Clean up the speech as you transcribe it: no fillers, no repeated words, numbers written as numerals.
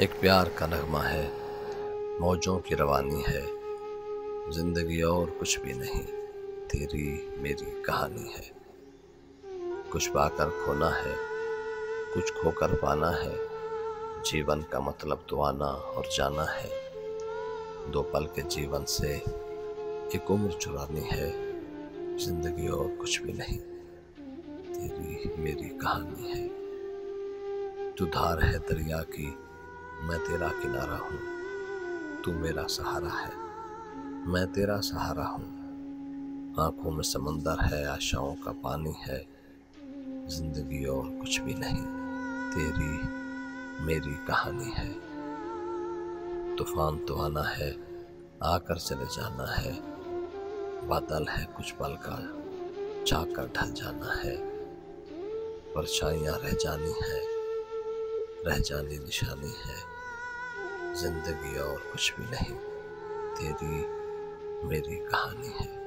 एक प्यार का नगमा है, मौजों की रवानी है, जिंदगी और कुछ भी नहीं, तेरी मेरी कहानी है। कुछ पाकर खोना है, कुछ खोकर पाना है, जीवन का मतलब तो आना और जाना है। दो पल के जीवन से एक उम्र चुरानी है, जिंदगी और कुछ भी नहीं, तेरी मेरी कहानी है। तू धार है दरिया की, मैं तेरा किनारा हूँ, तू मेरा सहारा है, मैं तेरा सहारा हूँ। आंखों में समंदर है, आशाओं का पानी है, जिंदगी और कुछ भी नहीं, तेरी मेरी कहानी है। तूफान तो आना है, आकर चले जाना है, बादल है कुछ पल का, जाकर ढल जाना है। परछाइयाँ रह जानी है, रह जानी निशानी है, जिंदगी और कुछ भी नहीं, तेरी मेरी कहानी है।